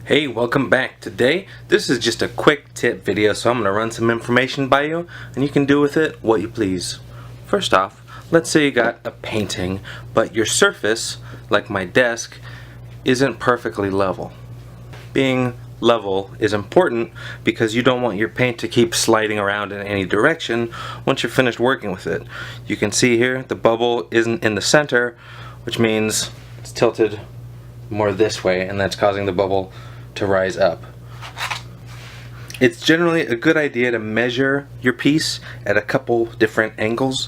Hey, welcome back. Today, this is just a quick tip video, so I'm going to run some information by you, and you can do with it what you please. First off, let's say you got a painting, but your surface, like my desk, isn't perfectly level. Being level is important because you don't want your paint to keep sliding around in any direction once you're finished working with it. You can see here, the bubble isn't in the center, which means it's tilted more this way, and that's causing the bubble to rise up. It's generally a good idea to measure your piece at a couple different angles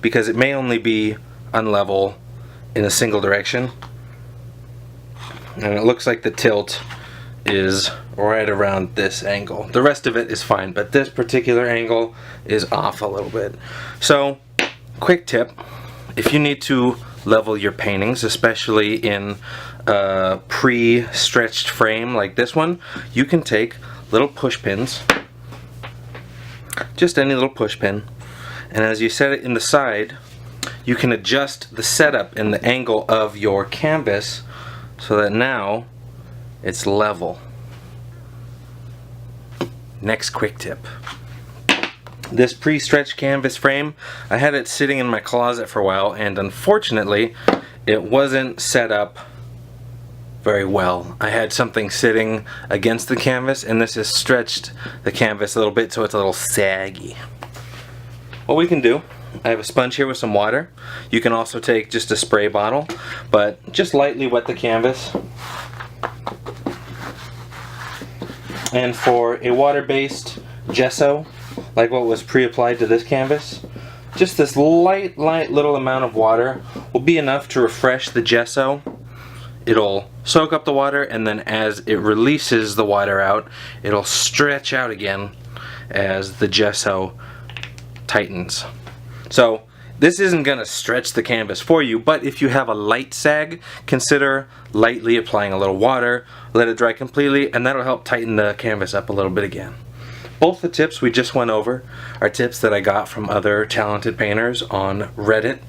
because it may only be unlevel in a single direction, and it looks like the tilt is right around this angle. The rest of it is fine, but this particular angle is off a little bit. So, quick tip, if you need to level your paintings, especially in a pre-stretched frame like this one, you can take little push pins, just any little push pin, and as you set it in the side, you can adjust the setup and the angle of your canvas so that now it's level. Next quick tip. This pre-stretched canvas frame, I had it sitting in my closet for a while, and unfortunately it wasn't set up very well. I had something sitting against the canvas, and this has stretched the canvas a little bit so it's a little saggy. What we can do, I have a sponge here with some water. You can also take just a spray bottle, but just lightly wet the canvas. And for a water-based gesso, like what was pre-applied to this canvas, just this light little amount of water will be enough to refresh the gesso. It'll soak up the water, and then as it releases the water out, it'll stretch out again as the gesso tightens. So this isn't going to stretch the canvas for you, but if you have a light sag, consider lightly applying a little water, let it dry completely, and that'll help tighten the canvas up a little bit again. Both the tips we just went over are tips that I got from other talented painters on Reddit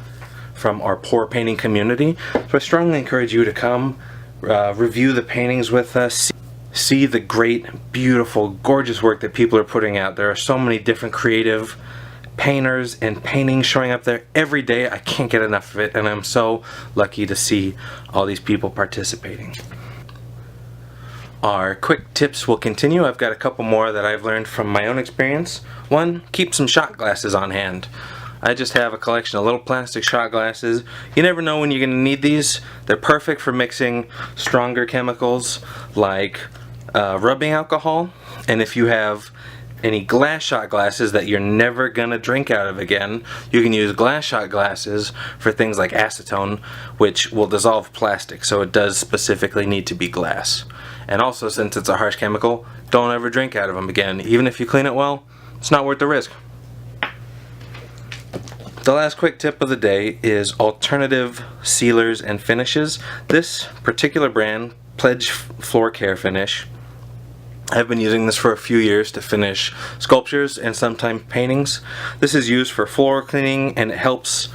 from our pour painting community. So I strongly encourage you to come review the paintings with us, see the great, beautiful, gorgeous work that people are putting out. There are so many different creative painters and paintings showing up there every day. I can't get enough of it, and I'm so lucky to see all these people participating. Our quick tips will continue. I've got a couple more that I've learned from my own experience. One, keep some shot glasses on hand. I just have a collection of little plastic shot glasses. You never know when you're going to need these. They're perfect for mixing stronger chemicals like rubbing alcohol, and if you have any glass shot glasses that you're never gonna drink out of again, you can use glass shot glasses for things like acetone, which will dissolve plastic, so it does specifically need to be glass. And also, since it's a harsh chemical, don't ever drink out of them again. Even if you clean it well, it's not worth the risk. The last quick tip of the day is alternative sealers and finishes. This particular brand, Pledge Floor Care Finish, I've been using this for a few years to finish sculptures and sometimes paintings. This is used for floor cleaning, and it helps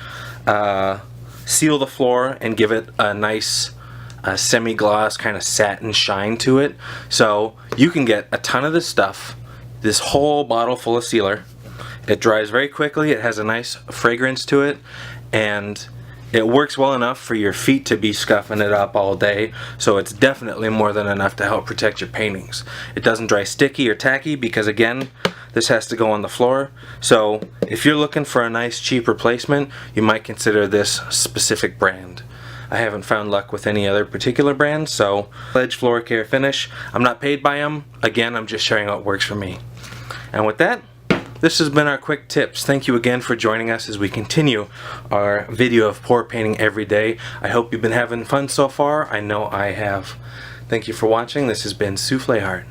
seal the floor and give it a nice semi-gloss kind of satin shine to it. So you can get a ton of this stuff, this whole bottle full of sealer. It dries very quickly, it has a nice fragrance to it, and it works well enough for your feet to be scuffing it up all day, so it's definitely more than enough to help protect your paintings. It doesn't dry sticky or tacky because, again, this has to go on the floor. So if you're looking for a nice cheap replacement, you might consider this specific brand. I haven't found luck with any other particular brand, so Pledge Floor Care Finish. I'm not paid by them. Again, I'm just sharing what works for me. And with that, this has been our quick tips. Thank you again for joining us as we continue our video of pour painting every day. I hope you've been having fun so far. I know I have. Thank you for watching. This has been Souffle Heart.